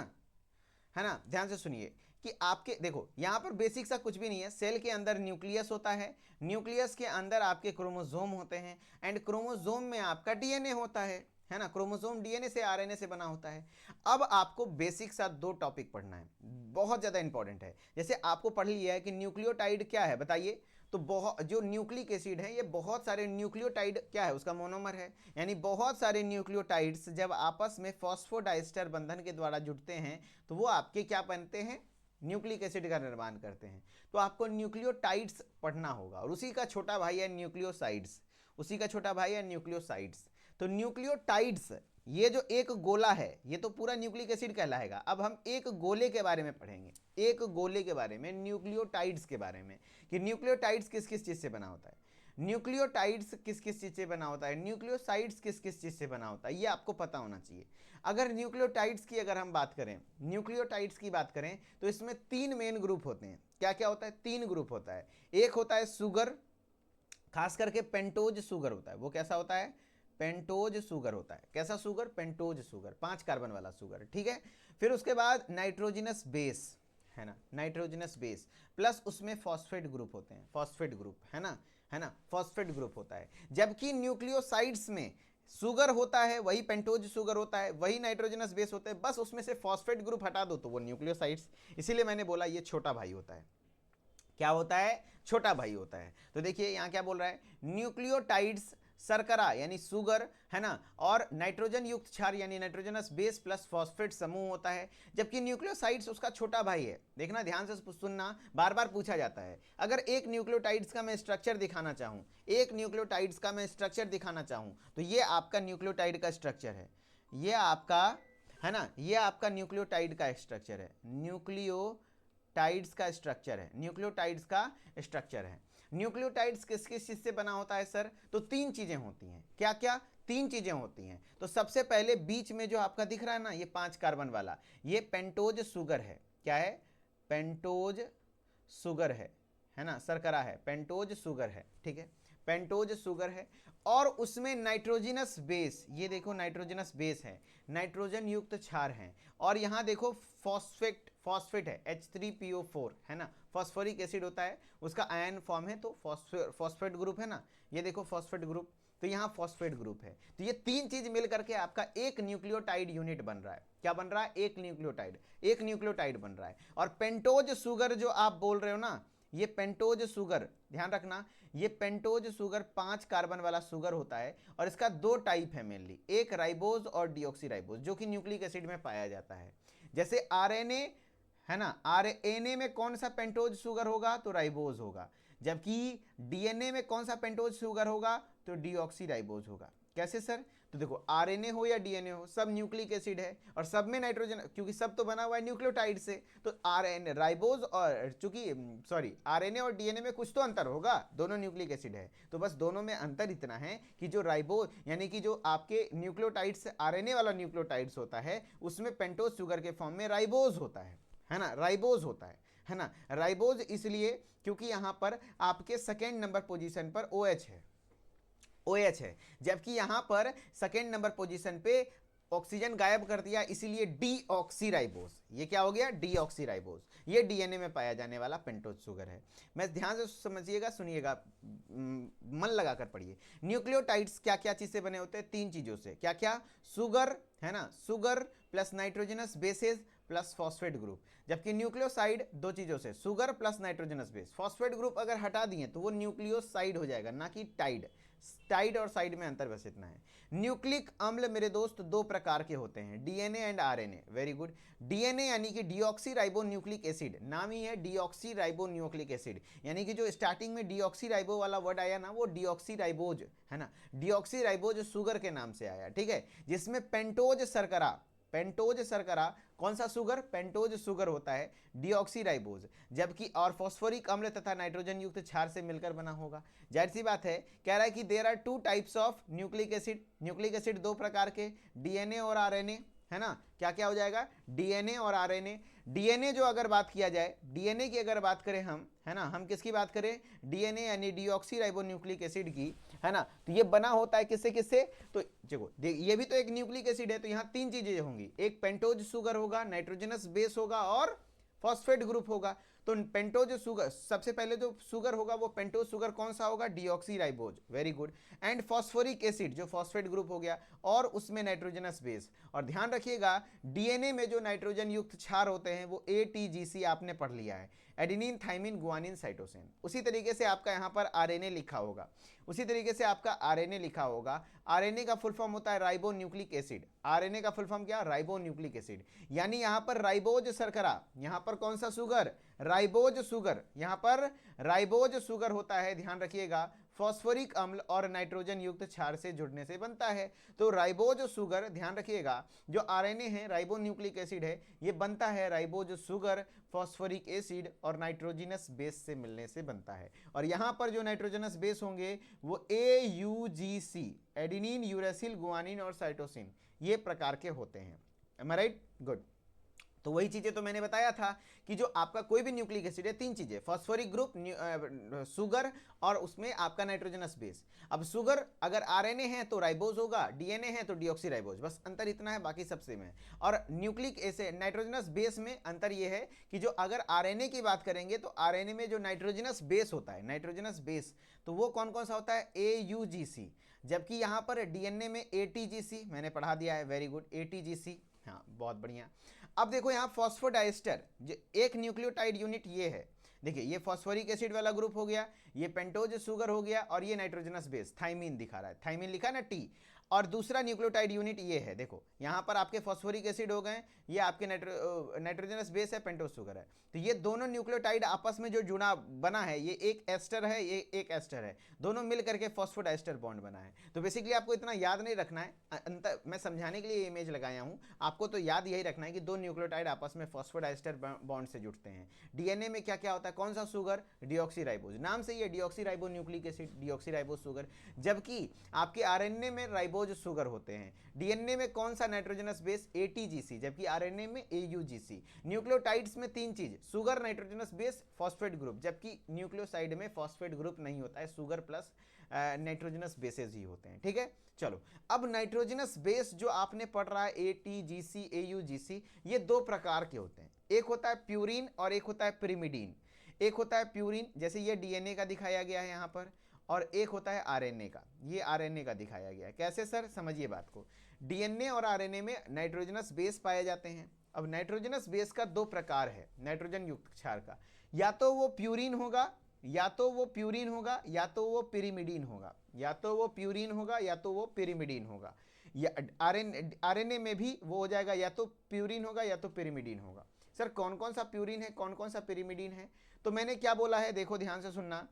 [SPEAKER 1] है ना, ध्यान से सुनिए कि आपके देखो यहां पर बेसिक सा कुछ भी नहीं है। सेल के अंदर न्यूक्लियस होता है, न्यूक्लियस के अंदर आपके क्रोमोसोम होते हैं, एंड क्रोमोसोम में आपका डीएनए होता है ना। क्रोमोसोम डीएनए से आरएनए से बना होता है। अब आपको बेसिक सा 2 टॉपिक पढ़ना है, बहुत ज्यादा इंपॉर्टेंट है। जैसे आपको पढ़ लिया है कि न्यूक्लियोटाइड क्या है, बताइए। तो बहुत जो न्यूक्लिक एसिड है ये बहुत सारे न्यूक्लियोटाइड क्या है उसका मोनोमर है, यानी बहुत सारे न्यूक्लियोटाइड्स जब आपस में फॉस्फोडाइस्टर बंधन के द्वारा जुड़ते हैं तो वो आपके क्या बनते हैं, न्यूक्लिक एसिड का निर्माण करते हैं। तो आपको न्यूक्लियोटाइड्स पढ़ना होगा, और उसी का छोटा भाई है न्यूक्लियोसाइड्स, उसी का छोटा भाई है न्यूक्लियोसाइड्स। तो न्यूक्लियोटाइड्स ये जो एक गोला है ये तो पूरा न्यूक्लिक एसिड कहलाएगा। अब हम एक गोले के बारे में पढ़ेंगे, एक गोले के बारे में, न्यूक्लियोटाइड्स के बारे में, कि न्यूक्लियोटाइड्स किस किस चीज से बना होता है, न्यूक्लियोटाइड्स किस किस चीज से बना होता है, न्यूक्लियोसाइड्स किस किस चीज से बना होता है, ये आपको पता होना चाहिए। अगर न्यूक्लियोटाइड्स की अगर हम बात करें, न्यूक्लियोटाइड्स की बात करें तो इसमें 3 मेन ग्रुप होते हैं। क्या क्या होता है, 3 ग्रुप होता है। एक होता है सुगर, खास करके पेंटोज सुगर होता है। वो कैसा होता है, पेंटोज सुगर होता है। कैसा सुगर, पेंटोज सुगर, 5 कार्बन वाला सुगर, ठीक है। फिर उसके बाद नाइट्रोजनस बेस है ना, नाइट्रोजनस बेस, प्लस उसमें फॉस्फेट ग्रुप होते हैं, फॉस्फेट ग्रुप है ना, फॉस्फेट ग्रुप होता है। जबकि न्यूक्लियोसाइड्स में सुगर होता है, वही पेंटोज सुगर होता है, वही नाइट्रोजनस बेस होता है, बस उसमें से फॉस्फेट ग्रुप हटा दो तो वो न्यूक्लियोसाइड्स। इसीलिए मैंने बोला ये छोटा भाई होता है। क्या होता है, छोटा भाई होता है। तो देखिए यहां क्या बोल रहा है, न्यूक्लियोटाइड्स शर्करा यानी सुगर है ना, और नाइट्रोजन युक्त क्षार यानी नाइट्रोजनस बेस प्लस फॉस्फेट समूह होता है। जबकि न्यूक्लियोसाइड्स उसका छोटा भाई है। देखना ध्यान से सुनना, बार बार पूछा जाता है। अगर एक न्यूक्लियोटाइड्स का मैं स्ट्रक्चर दिखाना चाहूँ, एक न्यूक्लियोटाइड्स का मैं स्ट्रक्चर दिखाना चाहूँ तो ये आपका न्यूक्लियोटाइड का स्ट्रक्चर है, ये आपका है ना, ये आपका न्यूक्लियोटाइड का स्ट्रक्चर है, न्यूक्लियोटाइड्स का स्ट्रक्चर है, न्यूक्लियोटाइड्स का स्ट्रक्चर है। न्यूक्लियोटाइड्स किस किस चीज से बना होता है सर, तो 3 चीजें होती हैं। क्या क्या, 3 चीजें होती हैं। तो सबसे पहले बीच में जो आपका दिख रहा है ना, ये 5 कार्बन वाला, ये पेंटोज सुगर है। क्या है, पेंटोज सुगर है ना, शर्करा है, पेंटोज सुगर है, ठीक है, पेंटोज सुगर है। और उसमें नाइट्रोजनस बेस, ये देखो नाइट्रोजनस बेस है, नाइट्रोजन युक्त क्षार हैं। और यहाँ देखो फॉस्फेट है, H3PO4 है ना, फॉस्फोरिक एसिड होता है, उसका आयन फॉर्म है, तो फॉस्फेट ग्रुप है ना, ये देखो फॉस्फेट ग्रुप, तो यहाँ फॉस्फेट ग्रुप है। तो ये 3 चीज मिल करके आपका एक न्यूक्लियोटाइड यूनिट बन रहा है। क्या बन रहा है, एक न्यूक्लियोटाइड बन रहा है। और पेंटोज सुगर जो आप बोल रहे हो ना, ये पेंटोज सुगर, ध्यान रखना, ये पेंटोज सुगर 5 कार्बन वाला सुगर होता है। और इसका 2 टाइप है मेनली, एक राइबोज और डीऑक्सीराइबोज, जो कि न्यूक्लिक एसिड में पाया जाता है। जैसे आरएनए है ना, आरएनए में कौन सा पेंटोज सुगर होगा, तो राइबोज होगा। जबकि डीएनए में कौन सा पेंटोज सुगर होगा, तो डीऑक्सीराइबोज होगा। कैसे सर, तो देखो आरएनए हो या डीएनए हो, सब न्यूक्लिक एसिड है और सब में नाइट्रोजन, क्योंकि सब तो बना हुआ है न्यूक्लियोटाइड से। तो आरएनए राइबोज और चूंकि आरएनए और डीएनए में कुछ तो अंतर होगा, दोनों न्यूक्लिक एसिड है, तो बस दोनों में अंतर इतना है कि जो राइबोज यानी कि जो आपके न्यूक्लियोटाइड्स आरएनए वाला न्यूक्लियोटाइड्स होता है, उसमें पेंटोज शुगर के फॉर्म में राइबोज होता है ना, राइबोज होता है ना। राइबोज इसलिए क्योंकि यहां पर आपके सेकेंड नंबर पोजीशन पर OH है, OH है, जबकि यहां पर सेकेंड नंबर पोजीशन पे ऑक्सीजन गायब कर दिया, इसीलिए डीऑक्सीराइबोज। ये क्या हो गया, डीऑक्सीराइबोज। ये डीएनए में पाया जाने वाला पेंटोज शुगर है। मैं ध्यान से समझिएगा, सुनिएगा, मन लगाकर पढ़िए। न्यूक्लियोटाइड्स क्या क्या चीज से बने होते हैं, 3 चीजों से। क्या क्या, सुगर है ना, sugar plus nitrogenous bases plus phosphate group. जबकि न्यूक्लियोसाइड 2 चीजों से, sugar plus nitrogenous base. Phosphate group अगर हटा दिए तो वो न्यूक्लियोसाइड हो जाएगा, ना कि टाइड और साइड में अंतर बस इतना है। न्यूक्लिक अम्ल मेरे दोस्त 2 प्रकार के होते हैं, DNA and RNA. Very good. DNA यानी कि डीऑक्सीराइबो न्यूक्लिक एसिड, नाम ही है डीऑक्सीराइबो न्यूक्लिक एसिड, यानी कि जो स्टार्टिंग में डीऑक्सीराइबो वाला वर्ड आया ना, वो डीऑक्सीराइबोज है ना, डीऑक्सीराइबोज शुगर के नाम से आया, ठीक है। जिसमें पेंटोज शर्करा कौन सा शुगर, पेंटोज शुगर होता है, डीऑक्सीराइबोज। जबकि और फॉस्फोरिक अम्ल तथा नाइट्रोजन युक्त क्षार से मिलकर बना होगा। जाहिर सी बात है, कह रहा है कि there are 2 types of nucleic acid 2 प्रकार के, डीएनए और आरएनए है ना। क्या क्या हो जाएगा, डीएनए और आरएनए। डीएनए जो अगर बात किया जाए, डीएनए की अगर बात करें हम, है ना, हम किसकी बात करें, डीएनए यानी डीऑक्सीराइबो न्यूक्लिक एसिड की, है ना। तो ये बना होता है किससे किससे, तो देखो ये भी तो एक न्यूक्लिक एसिड है। तो यहाँ 3 चीजें होंगी, एक पेंटोज शुगर होगा, नाइट्रोजनस बेस होगा और फॉस्फेट ग्रुप होगा। तो पेंटोज शुगर, सबसे पहले जो शुगर होगा वो पेंटोज शुगर कौन सा होगा, deoxyribose, very good. And phosphoric acid जो फॉस्फेट ग्रुप हो गया, और उसमें नाइट्रोजनस बेस। और ध्यान रखिएगा डीएनए में जो नाइट्रोजन युक्त क्षार होते हैं वो एटीजीसी आपने पढ़ लिया है, एडेनिन थाइमिन गुआनिन साइटोसिन। उसी तरीके से आपका यहाँ पर आरएनए लिखा होगा, उसी तरीके से आपका आरएनए लिखा होगा। आरएनए का फुल फॉर्म होता है राइबो न्यूक्लिक एसिड। आरएनए का फुल फॉर्म क्या, राइबो न्यूक्लिक एसिड। यानी यहाँ पर राइबोज शर्करा, यहाँ पर कौन सा शुगर, राइबोज शुगर, यहाँ पर राइबोज शुगर होता है, ध्यान रखिएगा, फॉस्फोरिक अम्ल और नाइट्रोजन युक्त क्षार से जुड़ने से बनता है। तो राइबोज शुगर, ध्यान रखिएगा, जो आरएनए है राइबो न्यूक्लिक एसिड है, ये बनता है राइबोज शुगर, फॉस्फोरिक एसिड और नाइट्रोजनस बेस से मिलने से बनता है। और यहाँ पर जो नाइट्रोजनस बेस होंगे वो AUGC, एडेनिन यूरेसिल गुआनिन और साइटोसिन, ये प्रकार के होते हैं। एम आई राइट, गुड। तो वही चीजें तो मैंने बताया था कि जो आपका कोई भी न्यूक्लिक एसिड है, तीन चीजें, फॉस्फोरिक ग्रुप, शुगर और उसमें आपका नाइट्रोजनस बेस। अब शुगर अगर आरएनए है तो राइबोज होगा, डीएनए है तो डीऑक्सीराइबोज, बस अंतर इतना है, बाकी सब सेम है। और न्यूक्लिक एसिड नाइट्रोजनस बेस में अंतर यह है कि जो अगर आरएनए की बात करेंगे तो आरएनए में जो नाइट्रोजनस बेस होता है, नाइट्रोजनस बेस, तो वो कौन कौन सा होता है, AUGC। जबकि यहाँ पर डीएनए में ATGC मैंने पढ़ा दिया है, वेरी गुड, ATGC, हाँ बहुत बढ़िया। अब देखो यहाँ फॉस्फोडाइस्टर, एक न्यूक्लियोटाइड यूनिट ये है, देखिए ये फॉस्फोरिक एसिड वाला ग्रुप हो गया, ये पेंटोज शुगर हो गया, और ये नाइट्रोजनस बेस थाइमीन दिखा रहा है, थाइमीन लिखा है ना टी। और दूसरा न्यूक्लियोटाइड यूनिट ये है, देखो यहाँ पर आपके फॉस्फोरिक एसिड हो गए, ये आपके नाइट्रोजनस बेस है, पेंटोज शुगर है। तो ये दोनों न्यूक्लियोटाइड आपस में जो जुड़ा बना है, ये एक एस्टर है, ये एक एस्टर है, दोनों मिल करके फॉस्फोडाइस्टर बॉन्ड बना है। तो बेसिकली आपको इतना याद नहीं रखना है, अंतर मैं समझाने के लिए इमेज लगाया हूँ, आपको तो याद यही रखना है कि दो न्यूक्लियोटाइड आपस में फॉस्फोडाइस्टर बॉन्ड से जुड़ते हैं। डीएनए में क्या क्या होता है, कौन सा शुगर, डीऑक्सीराइबोज, नाम से ये deoxyribo nucleic acid, deoxyribose sugar. जबकि आपके आरएनए में राइबोज शुगर होते हैं। डीएनए में कौन सा नाइट्रोजनस बेस, ATGC, जबकि आरएनए में AUGC। न्यूक्लियोटाइड्स में तीन चीज, sugar, nitrogenous base, phosphate group, जबकि न्यूक्लियोसाइड में फॉस्फेट ग्रुप नहीं होता है, शुगर प्लस नाइट्रोजनस बेसेस ही होते हैं, ठीक है। चलो अब नाइट्रोजनस बेस जो आपने पढ़ रहा है ATGC, AUGC, ये दो प्रकार के होते हैं, एक होता है प्यूरिन और एक होता है पिरिमिडीन। एक होता है प्यूरिन, जैसे ये डीएनए का दिखाया गया है यहाँ पर, और एक होता है आरएनए का, ये आरएनए का दिखाया गया है। कैसे सर, समझिए बात को, डीएनए और आरएनए में नाइट्रोजनस बेस पाए जाते हैं। अब नाइट्रोजनस बेस का दो प्रकार है नाइट्रोजन युक्त क्षार का, या तो वो प्यूरिन होगा, या तो वो प्यूरिन होगा, या तो वो पिरिमिडीन होगा, या तो वो प्यूरिन होगा, या तो वो पिरिमिडीन होगा। या आरएनए में भी वो हो जाएगा, या तो प्यूरिन होगा या तो पिरिमिडीन होगा। सर कौन कौन सा प्यूरिन है, कौन कौन सा पिरिमिडीन है, तो मैंने क्या बोला है, देखो ध्यान से सुनना,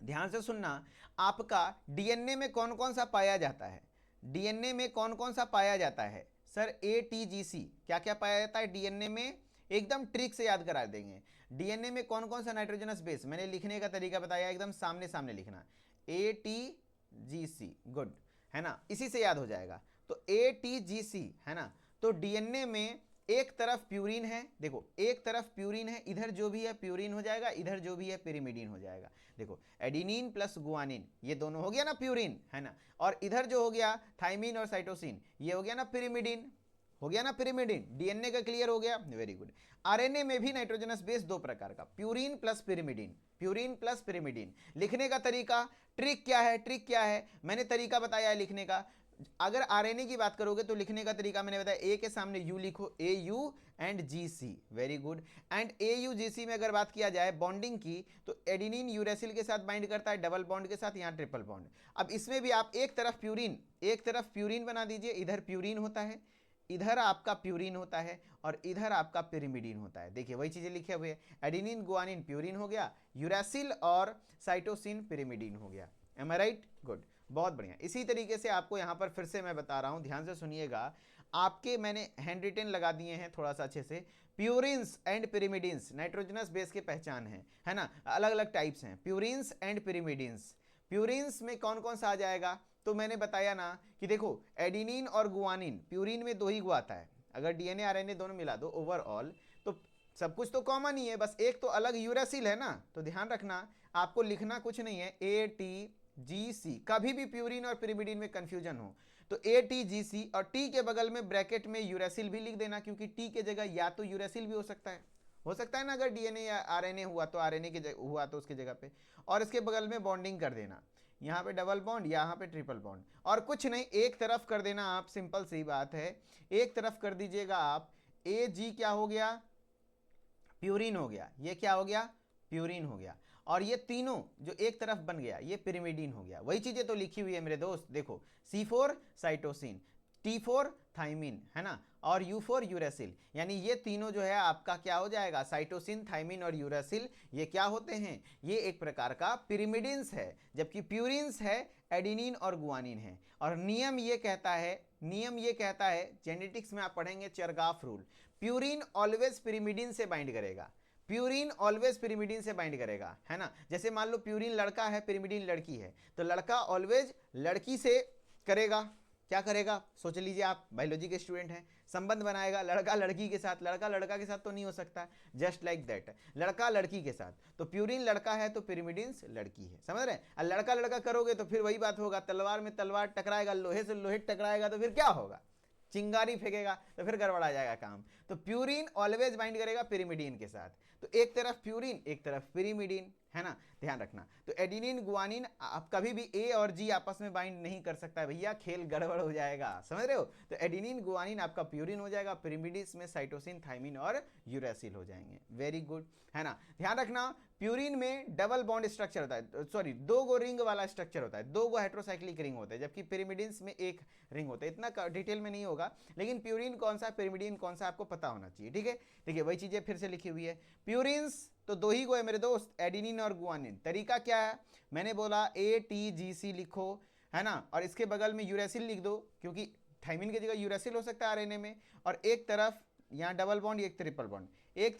[SPEAKER 1] ध्यान से सुनना। आपका डीएनए में कौन कौन सा पाया जाता है, डीएनए में कौन कौन सा पाया जाता है सर, ATGC, क्या क्या पाया जाता है डीएनए में, एकदम ट्रिक से याद करा देंगे। डीएनए में कौन कौन सा नाइट्रोजनस बेस, मैंने लिखने का तरीका बताया, एकदम सामने सामने लिखना, ATGC, गुड, है ना, इसी से याद हो जाएगा। तो ATGC है ना, तो डीएनए में एक तरफ प्यूरिन है, देखो एक तरफ प्यूरिन है, इधर जो भी है प्यूरिन हो जाएगा, इधर जो भी है पिरिमिडीन हो जाएगा। देखो एडिनिन प्लस गुआनिन, ये दोनों हो गया ना प्यूरिन, है ना, और इधर जो हो गया थाइमिन और साइटोसिन, ये हो गया ना पिरिमिडीन, हो गया ना पिरिमिडीन। डीएनए का क्लियर हो गया, वेरी गुड। आरएनए में भी नाइट्रोजनस बेस दो प्रकार का, purine plus pyrimidine, purine plus pyrimidine. लिखने का तरीका, ट्रिक क्या है, ट्रिक क्या है, मैंने तरीका बताया है लिखने का। अगर आरएनए की बात करोगे तो लिखने का तरीका मैंने बताया, ए के सामने यू लिखो, AU and GC, very good. And AUGC में अगर बात किया जाए बॉन्डिंग की, तो एडिनिन यूरेसिल के साथ बाइंड करता है डबल बॉन्ड के साथ, यहाँ ट्रिपल बॉन्ड। अब इसमें भी आप एक तरफ प्यूरिन बना दीजिए, इधर प्यूरिन होता है, इधर आपका प्यूरिन होता है, और इधर आपका पिरिमिडीन होता है। देखिए वही चीजें लिखे हुए हैं, एडिनिन गुआनिन प्यूरिन हो गया, यूरेसिल और साइटोसिन पिरिमिडीन हो गया। एम आई राइट, गुड, बहुत बढ़िया। इसी तरीके से आपको यहाँ पर फिर से मैं बता रहा हूँ, ध्यान से सुनिएगा, आपके मैंने हैंड रिटन लगा दिए हैं थोड़ा सा अच्छे से। Purines and pyrimidines nitrogenous base के पहचान है ना, अलग अलग टाइप्स हैं, प्यूरिन्स एंड पिरिमिडिन्स। प्यूरिन्स में कौन कौन सा आ जाएगा, तो मैंने बताया ना कि देखो एडिनिन और गुआनिन, प्यूरिन में दो ही गु आता है, अगर डीएनए आरएनए दोनों मिला दो ओवरऑल तो सब कुछ तो कॉमन ही है, बस एक तो अलग यूरेसिल है ना। तो ध्यान रखना, आपको लिखना कुछ नहीं है, ATGC। कभी भी प्यूरिन और पिरिमिडीन में कंफ्यूजन हो तो ATGC और T के बगल में ब्रैकेट में यूरेसिल भी लिख देना, क्योंकि T के जगह या तो यूरेसिल भी हो सकता है, हो सकता है ना, अगर डीएनए या आरएनए हुआ तो आरएनए के हुआ तो उसकी जगह पे, और इसके बगल में बॉन्डिंग कर देना, यहाँ पे डबल बॉन्ड, यहाँ पे ट्रिपल बॉन्ड, और कुछ नहीं, एक तरफ कर देना आप, सिंपल सी बात है, एक तरफ कर दीजिएगा आप, ए जी क्या हो गया, प्यूरिन हो गया, ये क्या हो गया, प्यूरिन हो गया, और ये तीनों जो एक तरफ बन गया ये पिरिमिडीन हो गया। वही चीजें तो लिखी हुई है मेरे दोस्त, देखो C4 साइटोसिन, T4 थाइमिन, है ना, और U4 यूरेसिल, यानी ये तीनों जो है आपका क्या हो जाएगा, साइटोसिन, थाइमिन और यूरेसिल, ये क्या होते हैं, ये एक प्रकार का पिरिमिडिन्स है, जबकि प्यूरिन्स है एडिनिन और गुआनिन है। और नियम ये कहता है, जेनेटिक्स में आप पढ़ेंगे Chargaff rule, purine always pyrimidine से बाइंड करेगा, प्यूरिन ऑलवेज पिरिमिडिन से बाइंड करेगा, है ना। जैसे मान लो प्यूरिन लड़का है, पिरिमिडिन लड़की है, तो लड़का ऑलवेज लड़की से करेगा, क्या करेगा, सोच लीजिए आप बायोलॉजी के स्टूडेंट हैं, संबंध बनाएगा लड़का लड़की के साथ, लड़का लड़का के साथ तो नहीं हो सकता, जस्ट लाइक दैट, लड़का लड़की के साथ, तो प्यूरिन लड़का है तो पिरिमिडिन्स लड़की है, समझ रहे हैं। लड़का लड़का करोगे तो फिर वही बात होगा, तलवार में तलवार टकराएगा, लोहे से लोहे टकराएगा तो फिर क्या होगा, चिंगारी फेंकेगा, तो फिर गड़बड़ा जाएगा काम। तो प्यूरिन ऑलवेज बाइंड करेगा पिरिमिडीन के साथ, तो एक तरफ प्यूरिन एक तरफ पिरिमिडीन, है ना, ध्यान रखना। तो एडिनिन गुआनिन आप कभी भी ए और जी आपस में बाइंड नहीं कर सकता है भैया, खेल गड़बड़ हो जाएगा, समझ रहे हो। तो एडिनिन गुआनिन आपका प्यूरिन हो जाएगा, पिरिमिडिस में साइटोसिन, थाइमिन और यूरेसिल हो जाएंगे, वेरी गुड, है ना। ध्यान रखना प्यूरिन में डबल बॉन्ड स्ट्रक्चर होता है, सॉरी 2 गो रिंग वाला स्ट्रक्चर होता है, 2 गो हेट्रोसाइक्लिक रिंग होते हैं, जबकि पिरिमिडिन्स में एक रिंग होता है। इतना डिटेल में नहीं होगा, लेकिन प्यूरिन कौन सा पिरिमिडिन कौन सा आपको पता होना चाहिए, ठीक है। देखिए वही चीजें फिर से लिखी हुई है, प्यूरिन्स तो 2 ही को है मेरे दोस्त, एडिनिन और गुआनिन। तरीका क्या है, मैंने बोला ATGC लिखो, है ना, और इसके बगल में यूरेसिल लिख दो, क्योंकि थाइमिन की जगह यूरेसिल हो सकता है आरएनए में, और एक तरफ यहाँ डबल बॉन्ड, एक ट्रिपल बॉन्ड, एक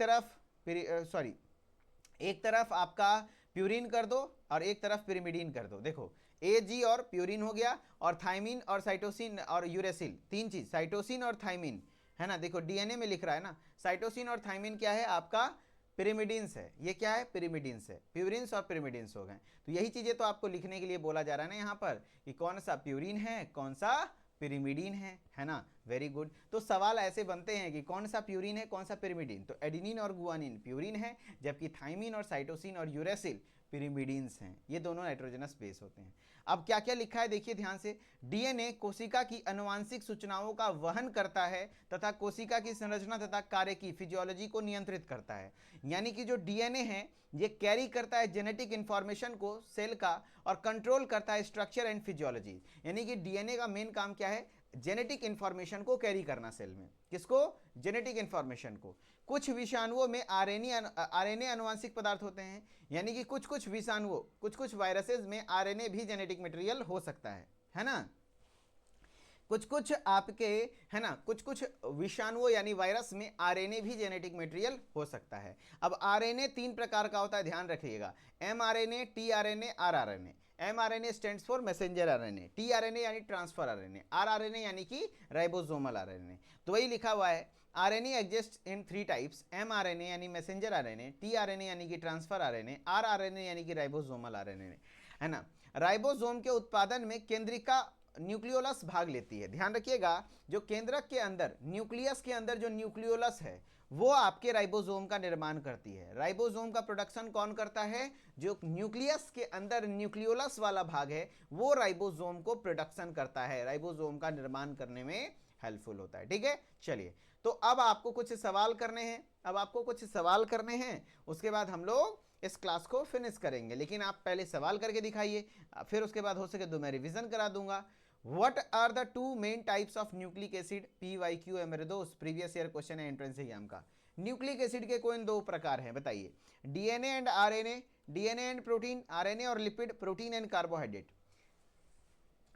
[SPEAKER 1] तरफ आपका प्यूरिन कर दो और एक तरफ पिरिमिडीन कर दो। देखो AG और प्यूरिन हो गया, और थाइमिन और साइटोसिन और यूरेसिल, 3 चीज, साइटोसिन और थाइमिन, है ना। देखो डीएनए में लिख रहा है ना, साइटोसिन और थाइमिन क्या है आपका, पिरिमिडिन्स है, ये क्या है, पिरिमिडिन्स है, प्यूरिन्स और पिरिमिडिन्स हो गए। तो यही चीजें तो आपको लिखने के लिए बोला जा रहा है ना यहाँ पर, कि कौन सा प्यूरिन है, कौन सा पिरिमिडीन है ना, वेरी गुड। तो सवाल ऐसे बनते हैं कि कौन सा प्यूरिन है, कौन सा पिरिमिडीन, तो एडिनिन और गुआनिन प्यूरिन है, जबकि थाइमिन और साइटोसिन और यूरेसिल पिरिमिडीन्स हैं, ये दोनों नाइट्रोजनस बेस होते हैं। अब क्या क्या लिखा है देखिए ध्यान से, डीएनए कोशिका की आनुवांशिक सूचनाओं का वहन करता है तथा कोशिका की संरचना तथा कार्य की फिजियोलॉजी को नियंत्रित करता है। यानी कि जो डीएनए है ये कैरी करता है जेनेटिक इंफॉर्मेशन को सेल का, और कंट्रोल करता है स्ट्रक्चर एंड फिजियोलॉजी। यानी कि डीएनए का मेन काम क्या है, जेनेटिक इंफॉर्मेशन को कैरी करना सेल में, किसको, जेनेटिक इंफॉर्मेशन को। कुछ विषाणुओं में आरएनए आनुवांशिक पदार्थ होते हैं, यानी कि कुछ विषाणुओं, कुछ वायरसेस में आरएनए भी जेनेटिक मटेरियल हो सकता है ना। कुछ आपके, है ना, कुछ विषाणुओं यानी वायरस में आरएनए भी जेनेटिक मटेरियल हो सकता है। अब आरएनए 3 प्रकार का होता है, ध्यान रखिएगा, mRNA, tRNA, rRNA. MRNA stands for messenger RNA, tRNA यानी ट्रांसफर आरएनए, आरआरएनए यानी कि राइबोसोमल आरएनए। तो वही लिखा हुआ है, RNA exist in 3 types, mRNA यानी मैसेंजर आरएनए, टीआरएनए यानी कि ट्रांसफर आरएनए, आरआरएनए यानी कि राइबोसोमल आरएनए, है ना। राइबोसोम के उत्पादन में केंद्रिका न्यूक्लियोलस भाग लेती है। ध्यान रखिएगा, जो केंद्रक के अंदर, न्यूक्लियस के अंदर जो न्यूक्लियोलस है वो आपके राइबोसोम का निर्माण करती है। राइबोसोम का प्रोडक्शन कौन करता है, जो न्यूक्लियस के अंदर न्यूक्लियोलस वाला भाग है वो राइबोसोम को प्रोडक्शन करता है, राइबोसोम का निर्माण करने में हेल्पफुल होता है, ठीक है। चलिए, तो अब आपको कुछ सवाल करने हैं, उसके बाद हम लोग इस क्लास को फिनिश करेंगे। लेकिन आप पहले सवाल करके दिखाइए, फिर उसके बाद हो सके तो मैं रिवीजन करा दूंगा। What are the 2 main types of nucleic acid, PYQ है मेरे दोस्त, प्रीवियस ईयर क्वेश्चन है एंट्रेंस एग्जाम का। न्यूक्लिक एसिड के कौन 2 प्रकार हैं बताइए, DNA and RNA, DNA and protein, RNA और लिपिड, प्रोटीन एंड कार्बोहाइड्रेट।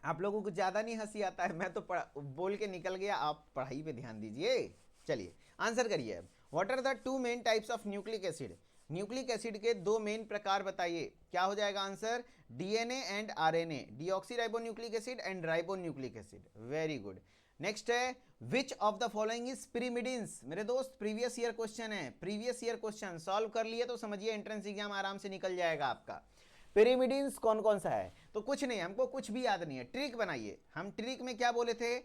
[SPEAKER 1] आप लोगों को ज्यादा नहीं हंसी आता है, मैं तो बोल के निकल गया, आप पढ़ाई पे ध्यान दीजिए। चलिए आंसर करिए। What are the 2 main types of nucleic acid, nucleic acid के 2 मेन प्रकार बताइए। क्या हो जाएगा answer, DNA and RNA, deoxyribonucleic acid and ribonucleic acid, very good. Next है, which of the following is pyrimidines. मेरे दोस्त प्रीवियस ईयर क्वेश्चन है, प्रीवियस ईयर क्वेश्चन सॉल्व कर लिए तो समझिए एंट्रेंस एग्जाम आराम से निकल जाएगा आपका। पिरिमिडिन्स कौन कौन सा है, तो कुछ नहीं, हमको कुछ भी याद नहीं है, ट्रिक बनाइए। हम ट्रिक में क्या बोले थे,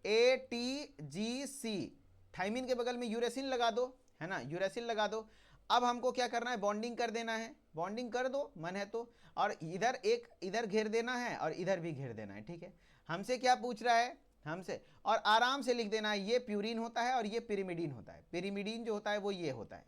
[SPEAKER 1] ATGC, थाइमिन के बगल में यूरेसिन लगा दो, है ना, यूरेसिल लगा दो। अब हमको क्या करना है, बॉन्डिंग कर देना है, बॉन्डिंग कर दो मन है तो, और इधर एक इधर घेर देना है और इधर भी घेर देना है, ठीक है। हमसे क्या पूछ रहा है, हमसे, और आराम से लिख देना है, ये प्यूरिन होता है और ये पिरिमिडीन होता है। पिरिमिडीन जो होता है वो ये होता है,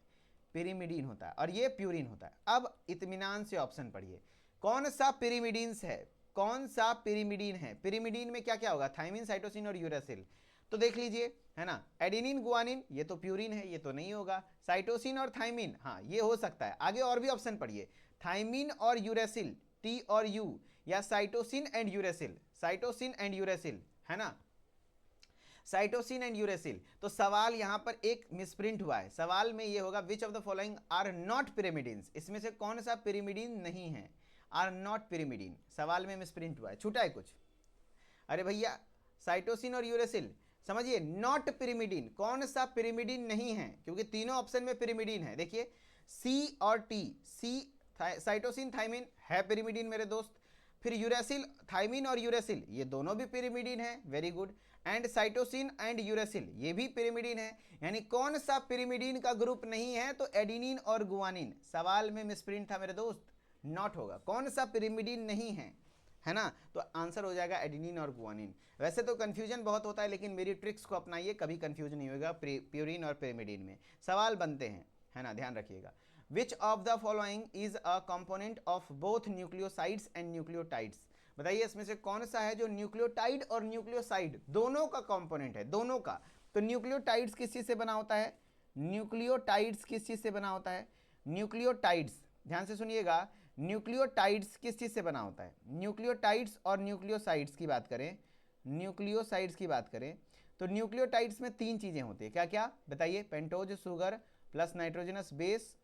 [SPEAKER 1] पिरिमिडीन होता है, और ये प्यूरिन होता है। अब इत्मीनान से ऑप्शन पढ़िए, कौन सा पिरिमिडीन्स है, कौन सा पिरिमिडीन है। पिरिमिडीन में क्या क्या होगा, थायमिन, साइटोसिन और यूरेसिल। तो देख लीजिए, है ना, एडेनिन, गुआनिन, ये तो प्यूरिन है, ये तो नहीं होगा। साइटोसिन और थायमिन, हाँ ये हो सकता है। आगे और भी ऑप्शन पढ़िए, थायमिन और यूरेसिल, टी और यू, या cytosine and uracil, cytosine and uracil, है ना, साइटोसिन एंड यूरेसिल। तो सवाल यहां पर एक मिसप्रिंट हुआ है, सवाल में ये होगा which of the following are not pyrimidines, इसमें से कौन सा पिरिमिडीन नहीं है, आर नॉट पिरिमिडीन। सवाल में मिसप्रिंट हुआ है, छूटा है कुछ। अरे भैया साइटोसिन और यूरेसिल समझिए, नॉट पिरिमिडीन, कौन सा पिरिमिडीन नहीं है, क्योंकि तीनों ऑप्शन में पिरिमिडीन है। देखिए सी और टी, सी साइटोसिन थायमिन है पिरिमिडीन मेरे दोस्त, फिर यूरेसिल, थायमिन और यूरेसिल ये दोनों भी पिरिमिडीन है, very good, and cytosine and uracil ये भी पिरिमिडीन है। यानी कौन सा पिरिमिडीन का ग्रुप नहीं है, तो एडिनिन और गुआनिन। सवाल में मिसप्रिंट था मेरे दोस्त, नॉट होगा, कौन सा पिरिमिडीन नहीं है ना, तो आंसर हो जाएगा एडिनिन और गुआनिन। वैसे तो कंफ्यूजन बहुत होता है, लेकिन मेरी ट्रिक्स को अपनाइए, कभी कंफ्यूज नहीं होगा प्यूरिन और पिरिमिडीन में। सवाल बनते हैं, है ना, ध्यान रखिएगा। विच of the following is a component of both nucleosides and nucleotides. बताइए इसमें से कौन सा है जो न्यूक्लियोटाइड और न्यूक्लियोसाइड दोनों का कंपोनेंट है, दोनों का। तो न्यूक्लियोटाइड्स किस चीज से बना होता है, न्यूक्लियोटाइड्स किस चीज से बना होता है, न्यूक्लियोटाइड्स, ध्यान से सुनिएगा, न्यूक्लियोटाइड्स किस चीज से बना होता है। न्यूक्लियोटाइड्स और न्यूक्लियोसाइड्स की बात करें, न्यूक्लियोसाइड्स की बात करें, तो न्यूक्लियोटाइड्स में तीन चीजें होती है, क्या क्या बताइए, pentose sugar plus nitrogenous base,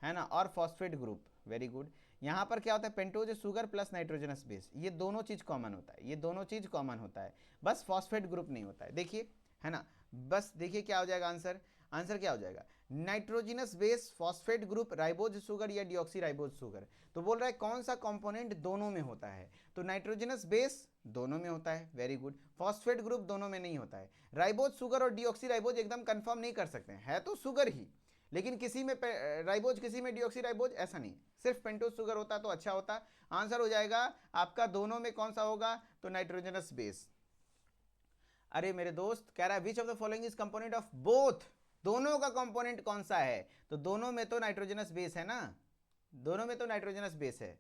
[SPEAKER 1] है ना, और फॉस्फेट ग्रुप, वेरी गुड। यहाँ पर क्या होता है, pentose sugar plus nitrogenous base, ये दोनों चीज कॉमन होता है, ये दोनों चीज कॉमन होता है, बस फॉस्फेट ग्रुप नहीं होता है। देखिए, है ना, बस देखिए क्या हो जाएगा आंसर, आंसर क्या हो जाएगा, nitrogenous base, phosphate group, ribose sugar या डिऑक्सी राइबोज शुगर। तो बोल रहा है कौन सा कंपोनेंट दोनों में होता है, तो नाइट्रोजनस बेस दोनों में होता है, वेरी गुड। फॉस्फेट ग्रुप दोनों में नहीं होता है। राइबोज शुगर और डिऑक्सी राइबोज एकदम कंफर्म नहीं कर सकते हैं, है तो शुगर ही, लेकिन किसी में राइबोज किसी में डिऑक्सी राइबोज, ऐसा नहीं, सिर्फ पेंटोज शुगर होता तो अच्छा होता। आंसर हो जाएगा आपका दोनों में कौन सा होगा, तो नाइट्रोजनस बेस। अरे मेरे दोस्त कह रहा है which of the following is component of both, दोनों का कंपोनेंट कौन सा है, तो दोनों में तो नाइट्रोजनस बेस है ना, दोनों में तो नाइट्रोजनस बेस है,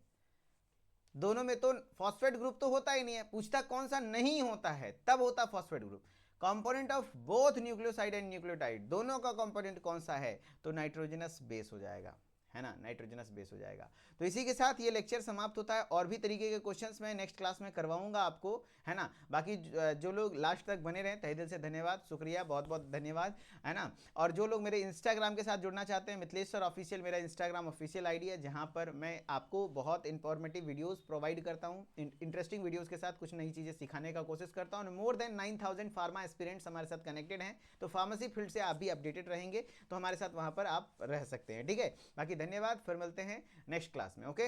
[SPEAKER 1] दोनों में तो फॉस्फेट ग्रुप तो होता ही नहीं है। पूछता कौन सा नहीं होता है, तब होता phosphate group. Component of both nucleoside and nucleotide, दोनों का कंपोनेंट कौन सा है, तो नाइट्रोजनस बेस हो जाएगा, है ना, नाइट्रोजनस बेस हो जाएगा। तो इसी के साथ ये लेक्चर समाप्त होता है, और भी तरीके के क्वेश्चंस मैं नेक्स्ट क्लास में करवाऊंगा आपको, है ना। बाकी जो लोग लास्ट तक बने रहे तहे दिल से धन्यवाद, शुक्रिया, बहुत बहुत धन्यवाद, है ना। और जो लोग मेरे इंस्टाग्राम के साथ जुड़ना चाहते हैं, मिथिलेश सर ऑफिशियल मेरा इंस्टाग्राम ऑफिशियल आईडी है, जहाँ पर मैं आपको बहुत इंफॉर्मेटिव वीडियोज़ प्रोवाइड करता हूँ, इंटरेस्टिंग वीडियोज़ के साथ कुछ नई चीज़ें सिखाने का कोशिश करता हूँ। मोर देन 9000 फार्मा एस्पिरेंट्स हमारे साथ कनेक्टेड हैं, तो फार्मेसी फील्ड से आप भी अपडेटेड रहेंगे, तो हमारे साथ वहाँ पर आप रह सकते हैं, ठीक है। बाकी धन्यवाद, फिर मिलते हैं नेक्स्ट क्लास में, ओके।